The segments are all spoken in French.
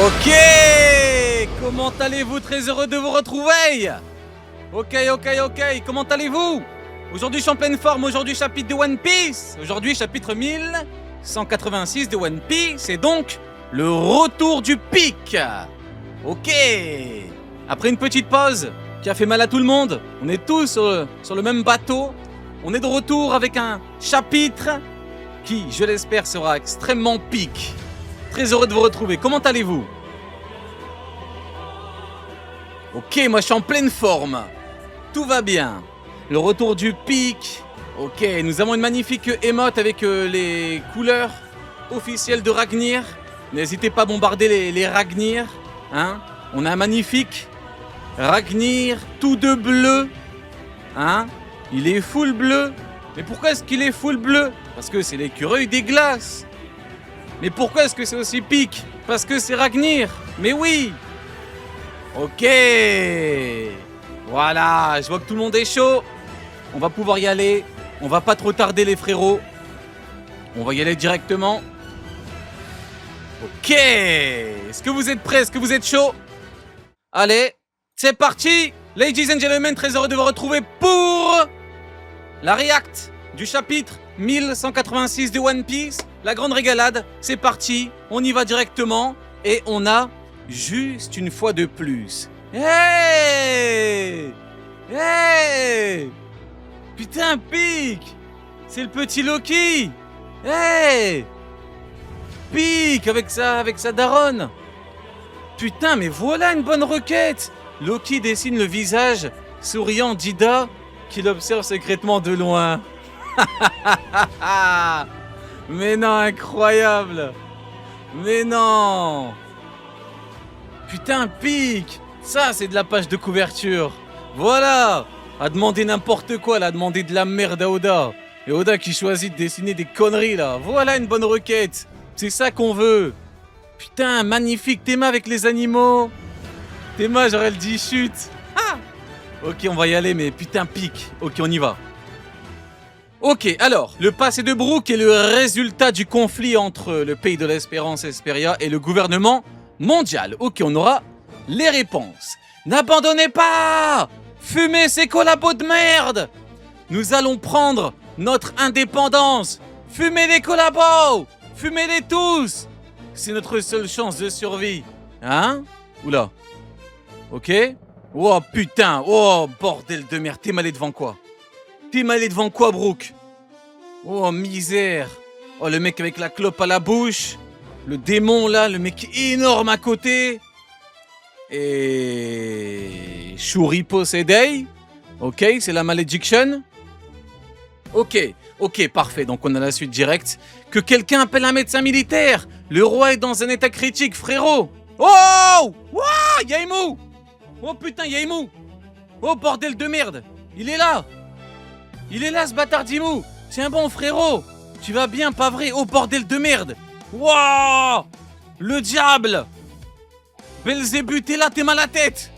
Ok. Comment allez-vous? Très heureux de vous retrouver. Ok. Comment allez-vous? Aujourd'hui je suis en pleine forme. Aujourd'hui chapitre de One Piece. Aujourd'hui chapitre 1186 de One Piece. Et donc le retour du pic. Ok. Après une petite pause qui a fait mal à tout le monde, on est tous sur le même bateau. On est de retour avec un chapitre qui, je l'espère, sera extrêmement pic. Très heureux de vous retrouver. Comment allez-vous? Ok, moi je suis en pleine forme. Tout va bien. Le retour du pic. Ok, nous avons une magnifique émote avec les couleurs officielles de Ragnir. N'hésitez pas à bombarder les Ragnir. Hein? On a un magnifique Ragnir tout de bleu. Hein? Il est full bleu. Mais pourquoi est-ce qu'il est full bleu? Parce que c'est l'écureuil des glaces. Mais pourquoi est-ce que c'est aussi pique? Parce que c'est Ragnir. Mais oui. Ok. Voilà, je vois que tout le monde est chaud. On va pouvoir y aller. On va pas trop tarder les frérots. On va y aller directement. Ok. Est-ce que vous êtes prêts? Est-ce que vous êtes chaud? Allez, c'est parti. Ladies and gentlemen, très heureux de vous retrouver pour la react du chapitre 1186 de One Piece. La grande régalade, c'est parti. On y va directement. Et on a juste une fois de plus. Hey! Hey! Putain, pique! C'est le petit Loki! Hey! Pique avec sa daronne! Putain, mais voilà une bonne requête! Loki dessine le visage souriant d'Ida qui l'observe secrètement de loin. Mais non, incroyable! Mais non! Putain, pique! Ça, c'est de la page de couverture. Voilà! A demandé n'importe quoi, là, a demandé de la merde à Oda. Et Oda qui choisit de dessiner des conneries, là. Voilà une bonne requête. C'est ça qu'on veut. Putain, magnifique. Théma avec les animaux. Théma, j'aurais le dit chute. Ah! Ok, on va y aller, mais putain, pique. Ok, on y va. Ok, alors, le passé de Brook est le résultat du conflit entre le pays de l'Espérance Esperia et le gouvernement mondial. Ok, on aura les réponses. N'abandonnez pas! Fumez ces collabos de merde! Nous allons prendre notre indépendance! Fumez les collabos! Fumez-les tous! C'est notre seule chance de survie. Hein? Oula. Ok? Oh putain! Oh bordel de merde! T'es malé devant quoi? T'es malé devant quoi, Brook? Oh misère! Oh le mec avec la clope à la bouche! Le démon là, le mec énorme à côté! Et Shuripo Sedei. Ok, c'est la malédiction. Ok, parfait. Donc on a la suite directe. Que quelqu'un appelle un médecin militaire. Le roi est dans un état critique, frérot. Oh! Wow! Yaimu! Oh putain, Yaimu! Oh bordel de merde! Il est là! Il est là ce bâtard d'Imu! Tiens bon frérot! Tu vas bien, pas vrai? Oh bordel de merde! Wow! Le diable! Belzébuth, t'es là, t'es mal à la tête!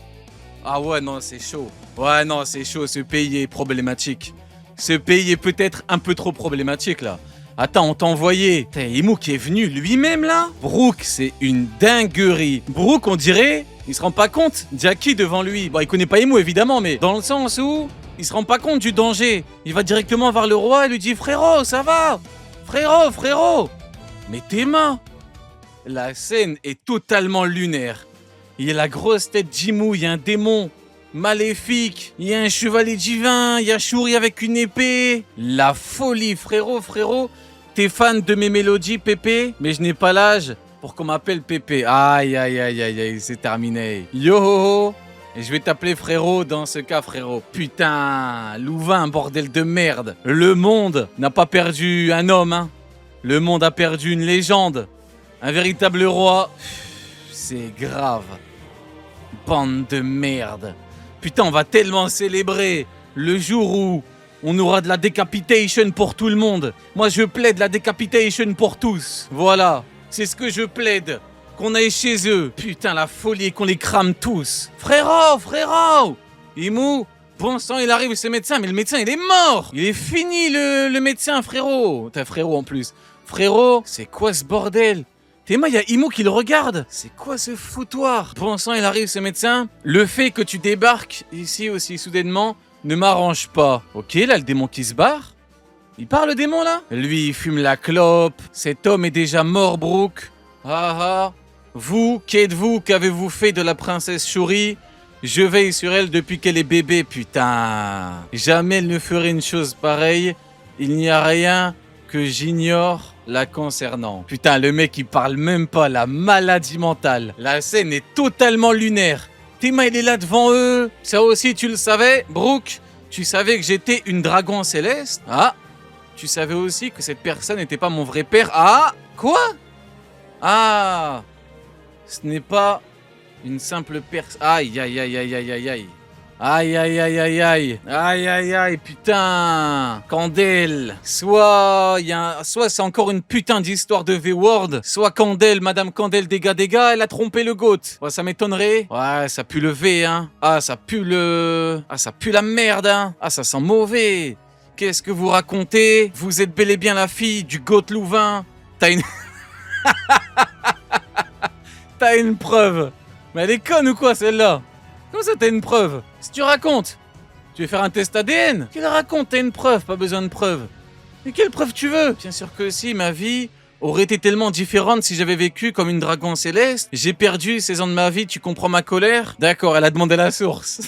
Ah ouais, non, c'est chaud. Ouais, non, c'est chaud, ce pays est problématique. Ce pays est peut-être un peu trop problématique, là. Attends, on t'a envoyé. T'as Imu qui est venu lui-même, là? Brook, c'est une dinguerie. Brook, on dirait, il se rend pas compte. Jackie devant lui. Bon, il connaît pas Imu, évidemment, mais dans le sens où il se rend pas compte du danger. Il va directement vers le roi et lui dit « Frérot, ça va? Frérot! » Mais t'es main. La scène est totalement lunaire. Il y a la grosse tête d'Imu, il y a un démon maléfique, il y a un chevalier divin, il y a Shuri avec une épée. La folie, frérot. T'es fan de mes mélodies, Pépé? Mais je n'ai pas l'âge pour qu'on m'appelle Pépé. Aïe, c'est terminé. Yo, et je vais t'appeler frérot dans ce cas, frérot. Putain, Louvain, bordel de merde. Le monde n'a pas perdu un homme, hein. Le monde a perdu une légende. Un véritable roi. C'est grave. Bande de merde. Putain, on va tellement célébrer le jour où on aura de la décapitation pour tout le monde. Moi, je plaide la décapitation pour tous. Voilà, c'est ce que je plaide. Qu'on aille chez eux. Putain, la folie et qu'on les crame tous. Frérot! Imu, bon sang, il arrive, ce médecin, mais le médecin, il est mort. Il est fini, le médecin, frérot. T'as frérot en plus. Frérot, c'est quoi ce bordel? Théma, il y a Imo qui le regarde. C'est quoi ce foutoir? Bon sang, il arrive ce médecin. Le fait que tu débarques ici aussi soudainement ne m'arrange pas. Ok, là, le démon qui se barre. Il part le démon là? Lui, il fume la clope. Cet homme est déjà mort, Brooke. Ah ah. Vous, qui êtes-vous? Qu'avez-vous fait de la princesse Shuri? Je veille sur elle depuis qu'elle est bébé, putain. Jamais elle ne ferait une chose pareille. Il n'y a rien que j'ignore la concernant. Putain, le mec, il parle même pas, la maladie mentale. La scène est totalement lunaire. Théma, il est là devant eux. Ça aussi, tu le savais, Brooke? Tu savais que j'étais une dragon céleste? Ah. Tu savais aussi que cette personne n'était pas mon vrai père? Ah. Quoi? Ah. Ce n'est pas une simple personne. Aïe, aïe, aïe, aïe, aïe, aïe, aïe. Aïe, aïe, aïe, aïe, aïe. Aïe, aïe, aïe, putain. Candel. Soit c'est encore une putain d'histoire de V-Word. Soit Candel, Madame Candel, dégâts, elle a trompé le GOAT. Ouais, ça m'étonnerait. Ouais, ça pue le V, hein. Ah, ça pue la merde, hein. Ah, ça sent mauvais. Qu'est-ce que vous racontez? Vous êtes bel et bien la fille du GOAT Louvain. T'as une preuve. Mais elle est conne ou quoi, celle-là? Comment ça, t'as une preuve? Si tu racontes, tu veux faire un test ADN? Qu'elle raconte, t'as une preuve, pas besoin de preuve. Mais quelle preuve tu veux? Bien sûr que si, ma vie aurait été tellement différente si j'avais vécu comme une dragon céleste. J'ai perdu 16 ans de ma vie, tu comprends ma colère? D'accord, elle a demandé la source.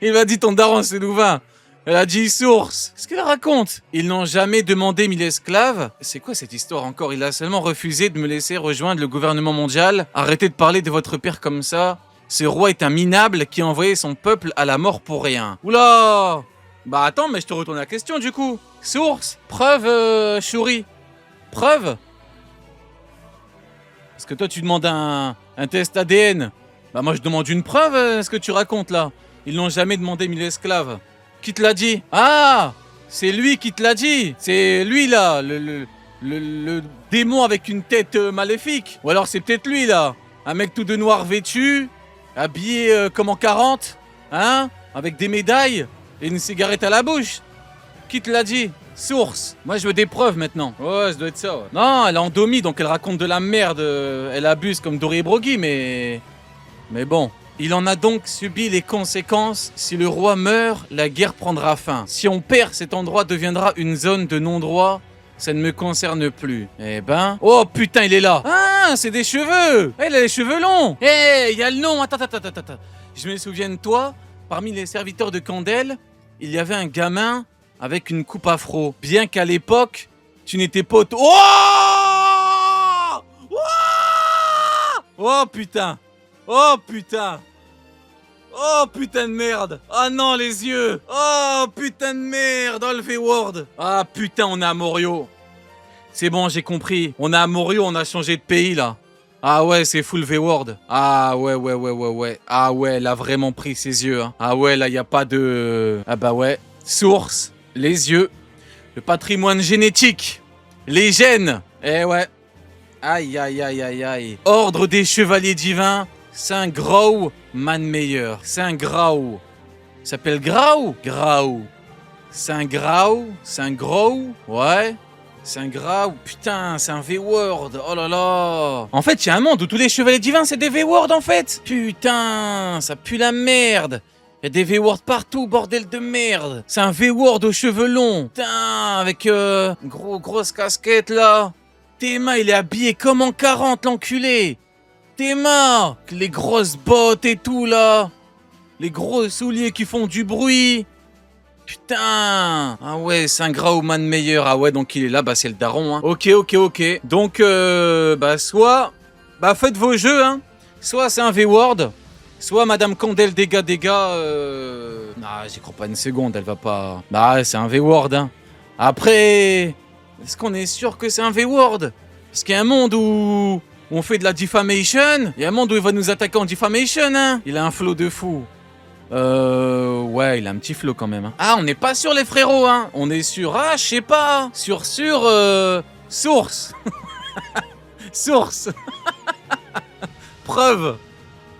Il m'a dit ton daron, c'est Louvain. Elle a dit source. Qu'est-ce qu'elle raconte? Ils n'ont jamais demandé 1000 esclaves. C'est quoi cette histoire encore? Il a seulement refusé de me laisser rejoindre le gouvernement mondial. Arrêtez de parler de votre père comme ça. Ce roi est un minable qui a envoyé son peuple à la mort pour rien. Oula! Bah attends, mais je te retourne la question du coup. Source? Preuve, Shuri? Preuve? Parce que toi tu demandes un test ADN. Bah moi je demande une preuve, ce que tu racontes là. Ils n'ont jamais demandé 1000 esclaves. Qui te l'a dit? Ah! C'est lui qui te l'a dit! C'est lui là, le démon avec une tête maléfique. Ou alors c'est peut-être lui là, un mec tout de noir vêtu, habillé comme en 40, hein? Avec des médailles et une cigarette à la bouche. Qui te l'a dit? Source. Moi je veux des preuves maintenant. Ouais, ça doit être ça. Ouais. Non, elle est endomie donc elle raconte de la merde. Elle abuse comme Dory et Broggy, mais bon. Il en a donc subi les conséquences. Si le roi meurt, la guerre prendra fin. Si on perd, cet endroit deviendra une zone de non-droit. Ça ne me concerne plus. Eh ben... Oh putain, il est là. Ah, c'est des cheveux. Elle a les cheveux longs. Eh, il y a le nom. Attends. Je me souviens de toi. Parmi les serviteurs de Candel, il y avait un gamin avec une coupe afro. Bien qu'à l'époque, tu n'étais pas... Oh! Oh putain. Oh putain. Oh putain de merde. Ah non, les yeux. Oh putain de merde. Oh le V-Word. Ah putain, on est à Morio. C'est bon, j'ai compris. On est à Morio, on a changé de pays là. Ah ouais, c'est full V-Word. Ah ouais. Ah ouais, elle a vraiment pris ses yeux. Hein. Ah ouais, là, y a pas de... Ah bah ouais. Source, les yeux. Le patrimoine génétique. Les gènes. Eh ouais. Aïe. Ordre des chevaliers divins. Saint Grau Manmeyer. Saint Grau. S'appelle Grau? Grau. Saint Grau? Saint Grau? Ouais. Saint Grau. Putain, c'est un V-Word. Oh là là. En fait, il y a un monde où tous les chevaliers divins, c'est des V-Word en fait. Putain, ça pue la merde. Il y a des V-Word partout, bordel de merde. C'est un V-Word aux cheveux longs. Putain, avec grosse casquette là. Théma, il est habillé comme en 40, l'enculé. Théma, les grosses bottes et tout là. Les gros souliers qui font du bruit. Putain. Ah ouais, Saint Grau Manmeyer. Ah ouais, donc il est là, bah c'est le daron. Hein. Ok. Donc, soit... Bah faites vos jeux, hein. Soit c'est un V-Word, soit Madame Candel dégâts. Ah, j'y crois pas une seconde, elle va pas... Bah c'est un V-Word, hein. Après... Est-ce qu'on est sûr que c'est un V-Word? Parce qu'il y a un monde où on fait de la defamation. Il y a un monde où il va nous attaquer en defamation, hein. Il a un flow de fou. Ouais, il a un petit flow quand même. Hein. Ah, on n'est pas sur les frérots, hein. On est sur, je sais pas. Source. Source. Preuve.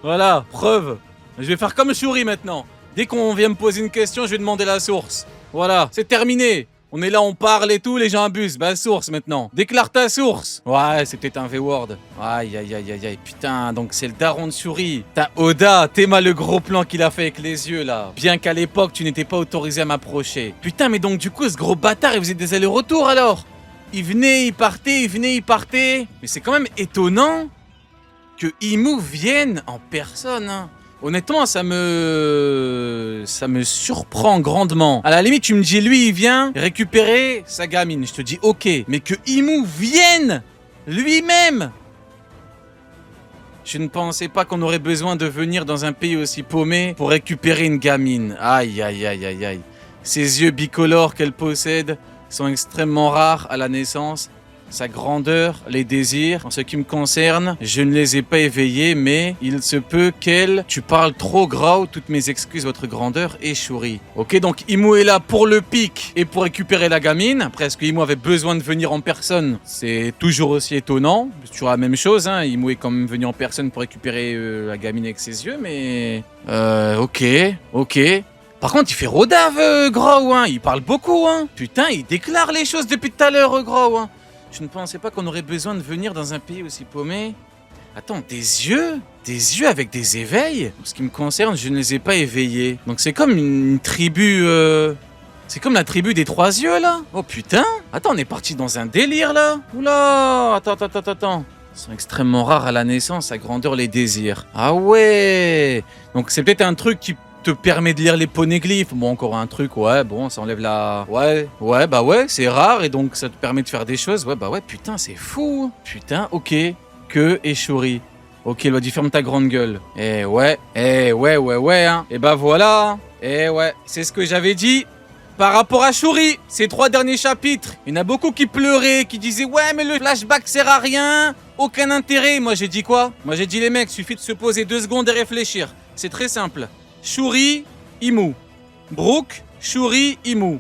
Voilà, preuve. Je vais faire comme Shuri maintenant. Dès qu'on vient me poser une question, je vais demander la source. Voilà, c'est terminé. On est là, on parle et tout, les gens abusent. Bah, source maintenant. Déclare ta source. Ouais, c'est peut-être un V-word. Aïe, aïe, aïe, aïe, aïe. Putain, donc c'est le daron de Shuri. Putain, Oda, t'aimes le gros plan qu'il a fait avec les yeux, là. Bien qu'à l'époque, tu n'étais pas autorisé à m'approcher. Putain, mais donc du coup, ce gros bâtard, il faisait des allers-retours, alors. Il venait, il partait, il venait, il partait. Mais c'est quand même étonnant que Imu vienne en personne, hein. Honnêtement, ça me surprend grandement. À la limite, tu me dis, lui, il vient récupérer sa gamine. Je te dis, ok. Mais que Imu vienne lui-même. Je ne pensais pas qu'on aurait besoin de venir dans un pays aussi paumé pour récupérer une gamine. Aïe, aïe, aïe, aïe, aïe. Ses yeux bicolores qu'elle possède sont extrêmement rares à la naissance. Sa grandeur, les désirs, en ce qui me concerne, je ne les ai pas éveillés, mais il se peut qu'elle... Tu parles trop, Grau, toutes mes excuses, votre grandeur, et Shuri. Ok, donc Imu est là pour le pic et pour récupérer la gamine. Après, est-ce que Imu avait besoin de venir en personne? C'est toujours aussi étonnant. C'est toujours la même chose, hein. Imu est quand même venu en personne pour récupérer la gamine avec ses yeux, mais... ok. Par contre, il fait rodave, Grau, hein. Il parle beaucoup, hein. Putain, il déclare les choses depuis tout à l'heure, Grau, hein. Je ne pensais pas qu'on aurait besoin de venir dans un pays aussi paumé. Attends, des yeux? Des yeux avec des éveils? En ce qui me concerne, je ne les ai pas éveillés. Donc c'est comme une tribu... C'est comme la tribu des trois yeux, là? Oh putain! Attends, on est parti dans un délire, là? Oula! Attends. Ils sont extrêmement rares à la naissance, à grandeur les désirs. Ah ouais! Donc c'est peut-être un truc qui te permet de lire les poneglyphes. Bon, encore un truc, ouais, bon, ça enlève la... Ouais, bah ouais, c'est rare et donc ça te permet de faire des choses. Ouais, bah ouais, putain, c'est fou. Putain, ok. Que et Shuri. Ok, il va dire ferme ta grande gueule. Ouais, hein. Et bah voilà. Ouais, c'est ce que j'avais dit. Par rapport à Shuri, ces 3 derniers chapitres, il y en a beaucoup qui pleuraient, qui disaient « Ouais, mais le flashback sert à rien, aucun intérêt !» Moi, j'ai dit quoi? Moi, j'ai dit les mecs, suffit de se poser 2 secondes et réfléchir. C'est très simple. Shuri, Imu. Brook, Shuri, Imu.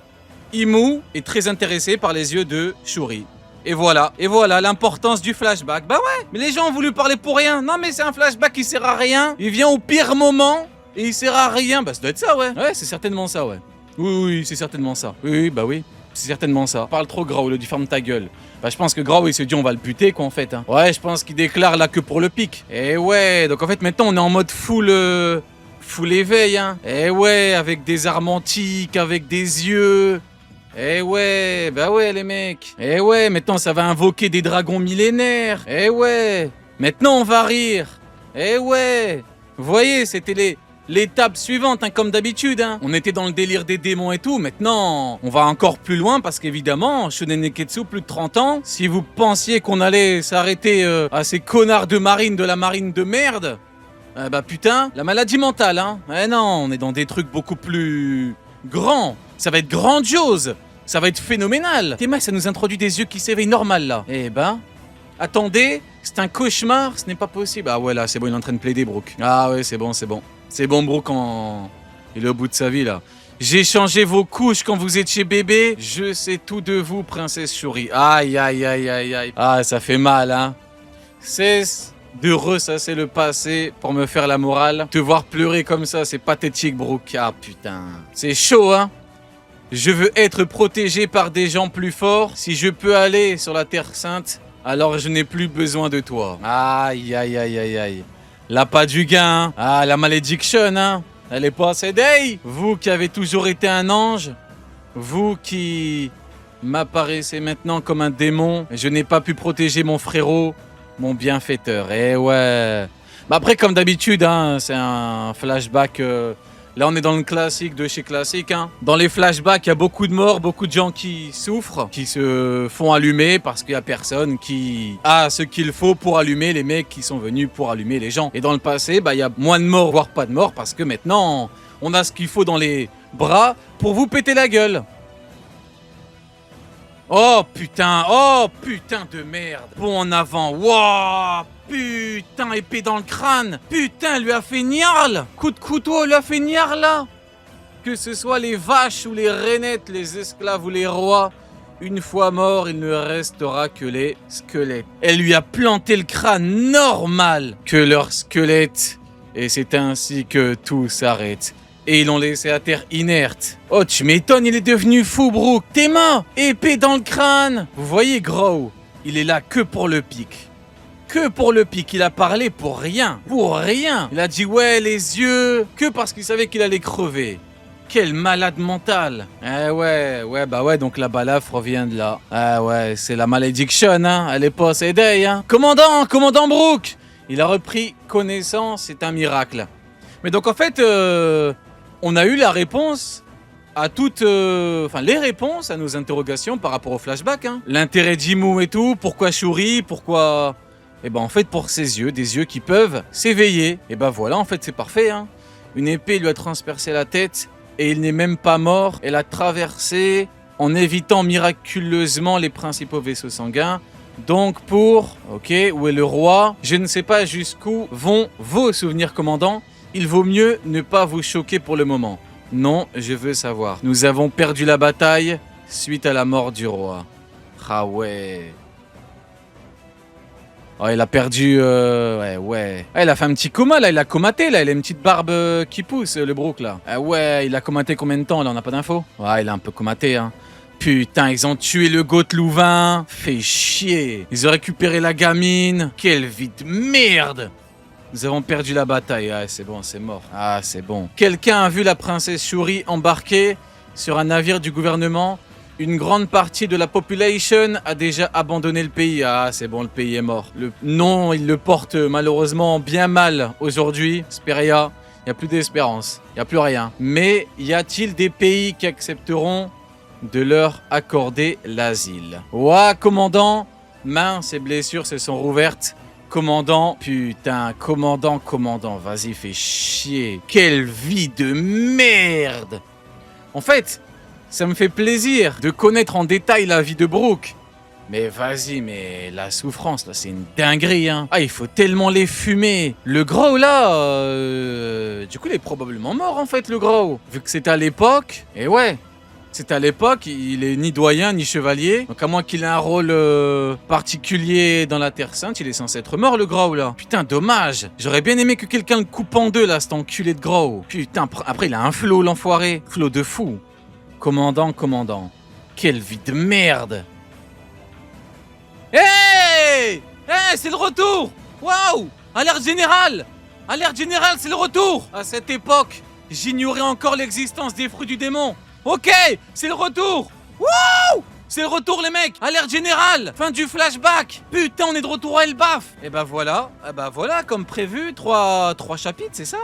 Imu est très intéressé par les yeux de Shuri. Et voilà l'importance du flashback. Bah ouais, mais les gens ont voulu parler pour rien. Non mais c'est un flashback qui sert à rien. Il vient au pire moment et il sert à rien. Bah ça doit être ça, ouais. Ouais, c'est certainement ça, ouais. Oui, c'est certainement ça. Oui, bah oui. C'est certainement ça. Parle trop, Grau, il dit ferme ta gueule. Bah je pense que Grau il se dit on va le buter quoi en fait, hein. Ouais, je pense qu'il déclare là que pour le pic. Et ouais, donc en fait maintenant on est en mode full éveil, hein. Eh ouais, avec des armes antiques, avec des yeux. Eh ouais, bah ouais les mecs. Eh ouais, maintenant ça va invoquer des dragons millénaires. Eh ouais, maintenant on va rire. Eh ouais. Vous voyez, c'était l'étape suivante, hein, comme d'habitude, hein. On était dans le délire des démons et tout. Maintenant, on va encore plus loin parce qu'évidemment, Shonen Neketsu, plus de 30 ans. Si vous pensiez qu'on allait s'arrêter à ces connards de marine, de la marine de merde... bah putain, la maladie mentale, hein. Eh non, on est dans des trucs beaucoup plus grands. Ça va être grandiose. Ça va être phénoménal. Théma, ça nous introduit des yeux qui s'éveillent normal, là. Eh ben, attendez, c'est un cauchemar, ce n'est pas possible. Ah ouais, là, c'est bon, il est en train de plaider, Brook. Ah ouais, c'est bon. C'est bon, Brook, il est au bout de sa vie, là. J'ai changé vos couches quand vous étiez bébé. Je sais tout de vous, princesse Shuri. Aïe. Ah, ça fait mal, hein. Cesse de ressasser le passé pour me faire la morale. Te voir pleurer comme ça, c'est pathétique, Brook. Ah, putain. C'est chaud, hein. Je veux être protégé par des gens plus forts. Si je peux aller sur la Terre Sainte, alors je n'ai plus besoin de toi. Aïe. Là, pas du gain, hein. Ah, la malédiction, hein. Elle est pas assez day. Vous qui avez toujours été un ange, vous qui m'apparaissez maintenant comme un démon, je n'ai pas pu protéger mon frérot, mon bienfaiteur. Eh ouais. Bah après, comme d'habitude, hein, c'est un flashback... Là, on est dans le classique de chez classique, hein. Dans les flashbacks, il y a beaucoup de morts, beaucoup de gens qui souffrent, qui se font allumer parce qu'il y a personne qui a ce qu'il faut pour allumer les mecs qui sont venus pour allumer les gens. Et dans le passé, bah, il y a moins de morts, voire pas de morts, parce que maintenant, on a ce qu'il faut dans les bras pour vous péter la gueule. Oh putain de merde. Bon en avant, wouah. Putain, épée dans le crâne. Putain, lui a fait gnarle. Coup de couteau, lui a fait gnarle là. Que ce soit les vaches ou les rainettes, les esclaves ou les rois, une fois morts, il ne restera que les squelettes. Elle lui a planté le crâne normal que leur squelette. Et c'est ainsi que tout s'arrête. et ils l'ont laissé à terre inerte. Oh, tu m'étonnes, il est devenu fou, Brook. Tes mains, épée dans le crâne. Vous voyez, Grow, il est là que pour le pic. Que pour le pic, il a parlé pour rien. Pour rien. Il a dit ouais, les yeux, que parce qu'il savait qu'il allait crever. Quel malade mental. Eh ouais, donc la balafre revient de là. Ah ouais, c'est la malédiction, hein. Elle est possédée, hein. Commandant Brook. Il a repris connaissance, c'est un miracle. Mais donc en fait, on a eu la réponse à toutes... les réponses à nos interrogations par rapport au flashback, hein. L'intérêt d'Imu et tout, pourquoi Shuri, pourquoi... Et ben en fait pour ses yeux, des yeux qui peuvent s'éveiller. Et ben voilà, en fait c'est parfait, hein. Une épée lui a transpercé la tête et il n'est même pas mort. Elle a traversé en évitant miraculeusement les principaux vaisseaux sanguins. Donc pour... Ok, où est le roi? Je ne sais pas jusqu'où vont vos souvenirs, commandant. Il vaut mieux ne pas vous choquer pour le moment. Non, je veux savoir. Nous avons perdu la bataille suite à la mort du roi. Ah ouais... Oh, il a perdu... ouais. Ah, il a fait un petit coma, là. Il a comaté, là. Il a une petite barbe qui pousse, le Brook, là. Ah ouais, il a comaté combien de temps, là? On n'a pas d'infos? Ouais, il a un peu comaté, hein. Putain, ils ont tué le goth Louvain. Fait chier. Ils ont récupéré la gamine. Quelle vie de merde. Nous avons perdu la bataille. Ah, c'est bon, c'est mort. Ah, c'est bon. Quelqu'un a vu la princesse Shuri embarquer sur un navire du gouvernement? Une grande partie de la population a déjà abandonné le pays. Ah, c'est bon, le pays est mort. Non, il le porte malheureusement bien mal aujourd'hui. Speria, il n'y a plus d'espérance. Il n'y a plus rien. Mais y a-t-il des pays qui accepteront de leur accorder l'asile? Ouah, commandant. Mince, ses blessures se sont rouvertes. Commandant, putain, commandant. Vas-y, fais chier. Quelle vie de merde. En fait... ça me fait plaisir de connaître en détail la vie de Brook. Mais vas-y, mais la souffrance, là, c'est une dinguerie, hein. Ah, il faut tellement les fumer. Le Grow, là, du coup, il est probablement mort, en fait, le Grow. Vu que c'était à l'époque. Et ouais, c'était à l'époque, il est ni doyen, ni chevalier. Donc à moins qu'il ait un rôle particulier dans la Terre Sainte, il est censé être mort, le Grow, là. Putain, dommage. J'aurais bien aimé que quelqu'un le coupe en deux, là, cet enculé de Grow. Putain, après, il a un flow, l'enfoiré. Flow de fou. Commandant. Quelle vie de merde. Hey, c'est le retour. Waouh. Alerte générale, c'est le retour. À cette époque, j'ignorais encore l'existence des fruits du démon. Ok, c'est le retour. Waouh. C'est le retour, les mecs. Alerte générale. Fin du flashback. Putain, on est de retour à Elbaf. Et bah voilà, comme prévu, 3 chapitres, c'est ça?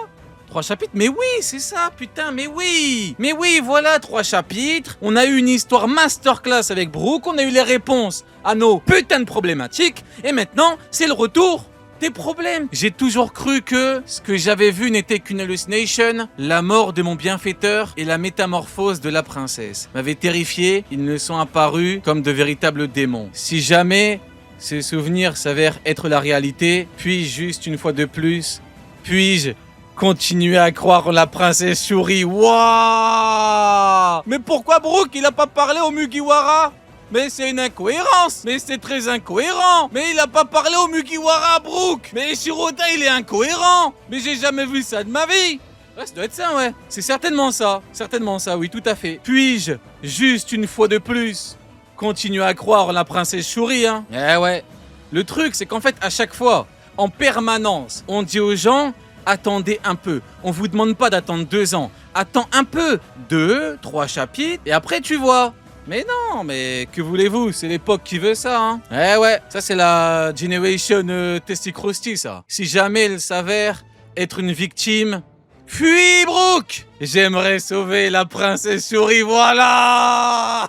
3 chapitres? Mais oui, c'est ça, putain, mais oui, voilà, 3 chapitres. On a eu une histoire masterclass avec Brook, on a eu les réponses à nos putains de problématiques, et maintenant, c'est le retour des problèmes. J'ai toujours cru que ce que j'avais vu n'était qu'une hallucination. La mort de mon bienfaiteur et la métamorphose de la princesse m'avaient terrifié. Ils ne sont apparus comme de véritables démons. Si jamais ces souvenirs s'avèrent être la réalité, puis juste une fois de plus, puis-je continuer à croire en la princesse Shuri? Wouah! Mais pourquoi Brook, il a pas parlé au Mugiwara? Mais c'est une incohérence. Mais c'est très incohérent. Mais il a pas parlé au Mugiwara, Brook. Mais Shiroda, il est incohérent. Mais j'ai jamais vu ça de ma vie. Ouais, ça doit être ça, ouais. C'est certainement ça. Certainement ça, oui, tout à fait. Puis-je, juste une fois de plus, continuer à croire en la princesse Shuri, hein? Eh ouais. Le truc, c'est qu'en fait, à chaque fois, en permanence, on dit aux gens... attendez un peu. On vous demande pas d'attendre 2 ans. Attends un peu. 2, 3 chapitres. Et après, tu vois. Mais non, mais que voulez-vous? C'est l'époque qui veut ça, hein. Eh ouais, ça c'est la Generation Testicrusty, ça. Si jamais elle s'avère être une victime... Fuis, Brook! J'aimerais sauver la princesse Shuri, voilà.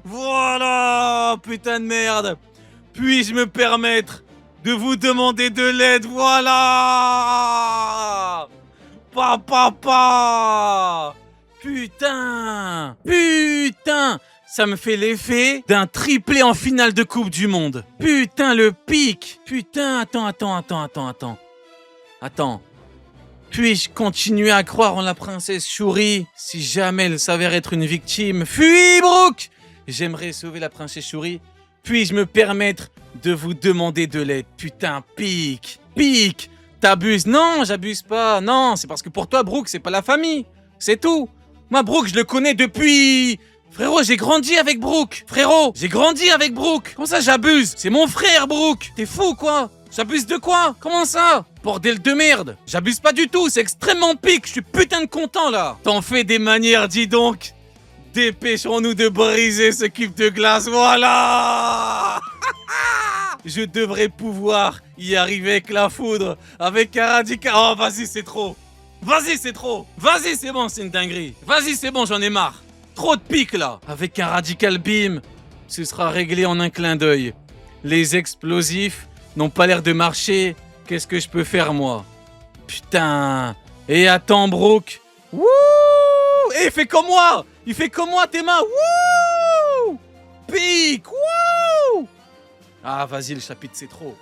Voilà, putain de merde. Puis-je me permettre de vous demander de l'aide, voilà. Papa. Putain, ça me fait l'effet d'un triplé en finale de Coupe du Monde. Putain, le pic. Putain, attends. Puis-je continuer à croire en la princesse Shuri si jamais elle s'avère être une victime? Fuis, Brook! J'aimerais sauver la princesse Shuri. Puis-je me permettre de vous demander de l'aide? Putain, pic. t'abuses. Non, j'abuse pas. Non, c'est parce que pour toi, Brooke, c'est pas la famille. C'est tout. Moi, Brooke, je le connais depuis... Frérot, j'ai grandi avec Brooke. Frérot, j'ai grandi avec Brooke. Comment ça, j'abuse? C'est mon frère, Brooke. T'es fou, quoi? J'abuse de quoi? Comment ça? Bordel de merde. J'abuse pas du tout, c'est extrêmement pique. Je suis putain de content, là. T'en fais des manières, dis donc. Dépêchons-nous de briser ce cube de glace, voilà. Je devrais pouvoir y arriver avec la foudre, avec un radical... Oh, vas-y, c'est trop. Vas-y, c'est trop. Vas-y, c'est bon, c'est une dinguerie. Vas-y, c'est bon, j'en ai marre. Trop de pique, là. Avec un radical beam, ce sera réglé en un clin d'œil. Les explosifs n'ont pas l'air de marcher. Qu'est-ce que je peux faire, moi? Putain. Et attends, Brooke. Wouh. Et il fait comme moi. Il fait comme moi, tes mains. Wouh. Pique. Wouh. Ah, vas-y, le chapitre, c'est trop.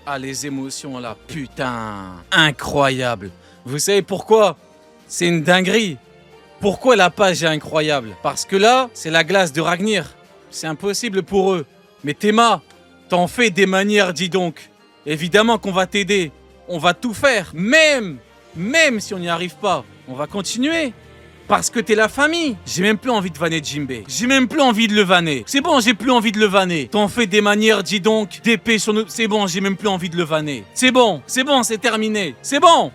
Ah, les émotions, là. Putain. Incroyable. Vous savez pourquoi? C'est une dinguerie. Pourquoi la page est incroyable? Parce que là, c'est la glace de Ragnir. C'est impossible pour eux. Mais Théma, t'en fais des manières, dis donc. Évidemment qu'on va t'aider. On va tout faire. Même si on n'y arrive pas, on va continuer. Parce que t'es la famille. J'ai même plus envie de vanner Jimbei. J'ai même plus envie de le vanner. C'est bon, j'ai plus envie de le vanner. T'en fais des manières, dis donc. D'épée sur nous. C'est bon, j'ai même plus envie de le vanner. C'est bon, c'est terminé. C'est bon,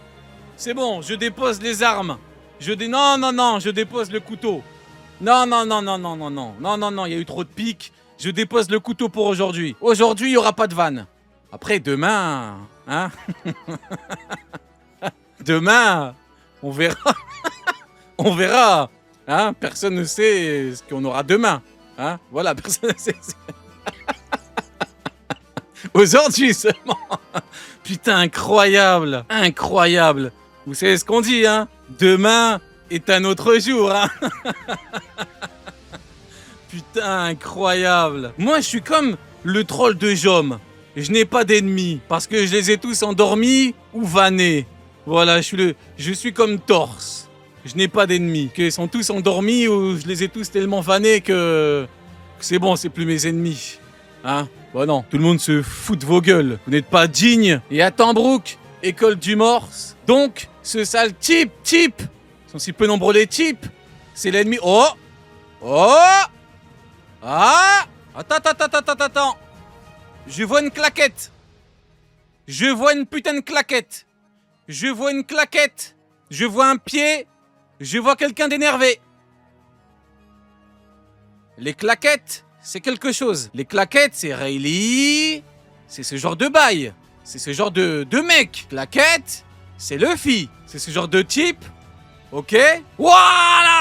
je dépose les armes. Non, je dépose le couteau. Non, il y a eu trop de piques. Je dépose le couteau pour aujourd'hui. Aujourd'hui, il n'y aura pas de vanne. Après, demain, hein. Demain, on verra. On verra. Hein, personne ne sait ce qu'on aura demain. Hein, voilà, personne ne sait. Aujourd'hui seulement. Putain, incroyable. Incroyable. Vous savez ce qu'on dit, hein? Demain est un autre jour, hein. Putain, incroyable. Moi, je suis comme le troll de Jom. Je n'ai pas d'ennemis parce que je les ai tous endormis ou vannés. Voilà, je suis comme Torse. Je n'ai pas d'ennemis. Ils sont tous endormis ou je les ai tous tellement vannés que c'est bon, c'est plus mes ennemis. Hein? Bah non, tout le monde se fout de vos gueules. Vous n'êtes pas dignes. Et attends, Brooke, école du morse. Donc, ce sale type, ils sont si peu nombreux les types, c'est l'ennemi. Oh. Ah. Attends. Je vois une claquette. Je vois une putain de claquette. Je vois une claquette. Je vois un pied. Je vois quelqu'un d'énervé. Les claquettes, c'est quelque chose. Les claquettes, c'est Rayleigh. C'est ce genre de bail. C'est ce genre de mec. Claquette, c'est Luffy. C'est ce genre de type. Ok. Voilà.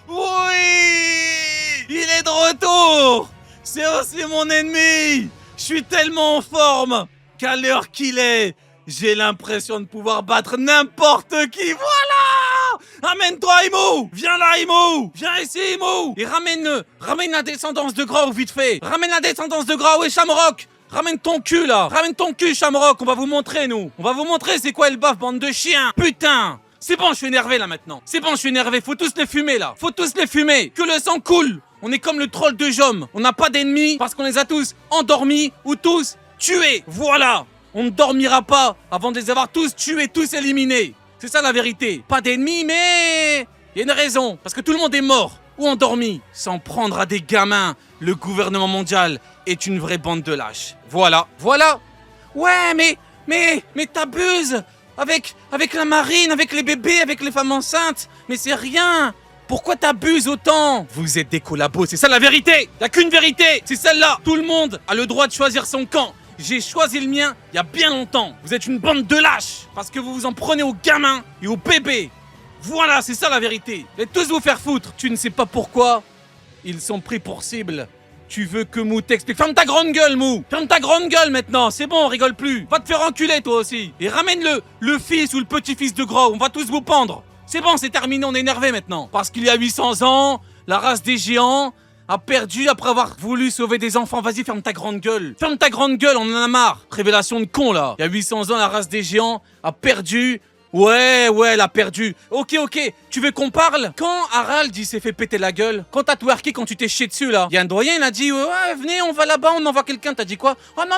Oui. Il est de retour. C'est aussi mon ennemi. Je suis tellement en forme qu'à l'heure qu'il est, j'ai l'impression de pouvoir battre n'importe qui. Voilà. Amène-toi, Imo. Viens là, Imo. Viens ici, Imo. Et ramène la descendance de Grau vite fait. Ramène la descendance de Grau et Shamrock. Ramène ton cul là. Ramène ton cul, Shamrock. On va vous montrer, nous. On va vous montrer c'est quoi le baf, bande de chiens. Putain. C'est bon, je suis énervé là maintenant. C'est bon, je suis énervé. Faut tous les fumer là. Faut tous les fumer. Que le sang coule. On est comme le troll de Jom. On n'a pas d'ennemis parce qu'on les a tous endormis ou tous tués. Voilà. On ne dormira pas avant de les avoir tous tués, tous éliminés. C'est ça la vérité. Pas d'ennemis, mais il y a une raison. Parce que tout le monde est mort ou endormi. S'en prendre à des gamins. Le gouvernement mondial est une vraie bande de lâches. Voilà. Ouais, mais t'abuses. Avec la marine, avec les bébés, avec les femmes enceintes. Mais c'est rien. Pourquoi t'abuses autant? Vous êtes des collabos, c'est ça la vérité. Y'a qu'une vérité, c'est celle-là. Tout le monde a le droit de choisir son camp. J'ai choisi le mien il y a bien longtemps. Vous êtes une bande de lâches parce que vous vous en prenez aux gamins et aux bébés. Voilà, c'est ça la vérité. Vous allez tous vous faire foutre. Tu ne sais pas pourquoi ils sont pris pour cible. Tu veux que Mou t'explique? Ferme ta grande gueule, Mou. Ferme ta grande gueule maintenant. C'est bon, on rigole plus. Va te faire enculer toi aussi. Et ramène le fils ou le petit-fils de Gros. On va tous vous pendre. C'est bon, c'est terminé, on est énervé maintenant. Parce qu'il y a 800 ans, la race des géants a perdu après avoir voulu sauver des enfants. Vas-y, ferme ta grande gueule. Ferme ta grande gueule, on en a marre. Révélation de con, là. Il y a 800 ans, la race des géants a perdu. Ouais, elle a perdu. Ok. Tu veux qu'on parle? Quand Harald, il s'est fait péter la gueule, quand t'as twerké, quand tu t'es chié dessus, là, il y a un doyen, il a dit, ouais, venez, on va là-bas, on envoie quelqu'un. T'as dit quoi? Oh non.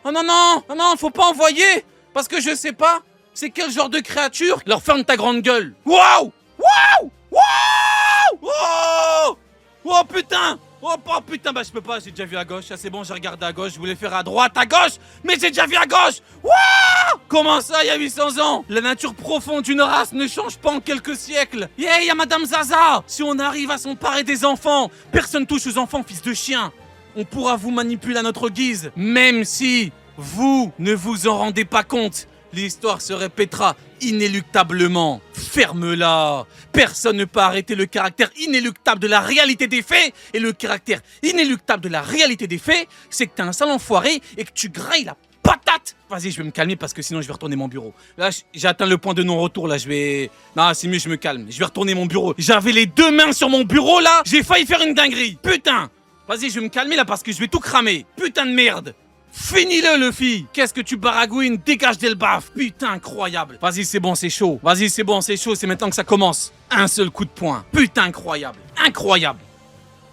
Oh non, non, non, non, faut pas envoyer. Parce que je sais pas, c'est quel genre de créature. Alors ferme ta grande gueule. Waouh! Waouh! Waouh! Oh! Oh putain! Oh putain, bah je peux pas, j'ai déjà vu à gauche. Ah, c'est bon, j'ai regardé à gauche, je voulais faire à droite, à gauche, mais j'ai déjà vu à gauche. Waouh! Comment ça, il y a 800 ans? La nature profonde d'une race ne change pas en quelques siècles. Yeah, y a Madame Zaza. Si on arrive à s'emparer des enfants, personne touche aux enfants, fils de chien. On pourra vous manipuler à notre guise, même si vous ne vous en rendez pas compte. L'histoire se répétera inéluctablement. Ferme-la. Personne ne peut arrêter le caractère inéluctable de la réalité des faits. Et le caractère inéluctable de la réalité des faits, c'est que t'es un sale enfoiré et que tu grailles la patate. Vas-y, je vais me calmer parce que sinon je vais retourner mon bureau. Là, j'ai atteint le point de non-retour. Là, je vais... Non, c'est mieux, je me calme. Je vais retourner mon bureau. J'avais les deux mains sur mon bureau, là. J'ai failli faire une dinguerie. Putain. Vas-y, je vais me calmer, là, parce que je vais tout cramer. Putain de merde. Finis-le, Luffy. Qu'est-ce que tu baragouines? Dégage d'Elbaf. Putain, incroyable. Vas-y, c'est bon, c'est chaud. Vas-y, c'est bon, c'est chaud. C'est maintenant que ça commence. Un seul coup de poing. Putain, incroyable. Incroyable.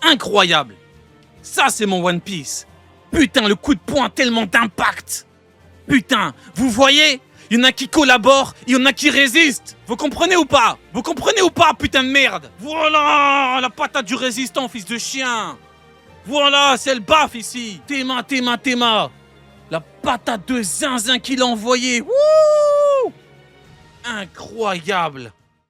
Incroyable. Ça, c'est mon One Piece. Putain, le coup de poing tellement d'impact. Putain, vous voyez? Il y en a qui collaborent, il y en a qui résistent. Vous comprenez ou pas? Vous comprenez ou pas, putain de merde? Voilà, la patate du résistant, fils de chien. Voilà, c'est le baf ici. Théma. La patate de zinzin qu'il a envoyée. Wouh! Incroyable.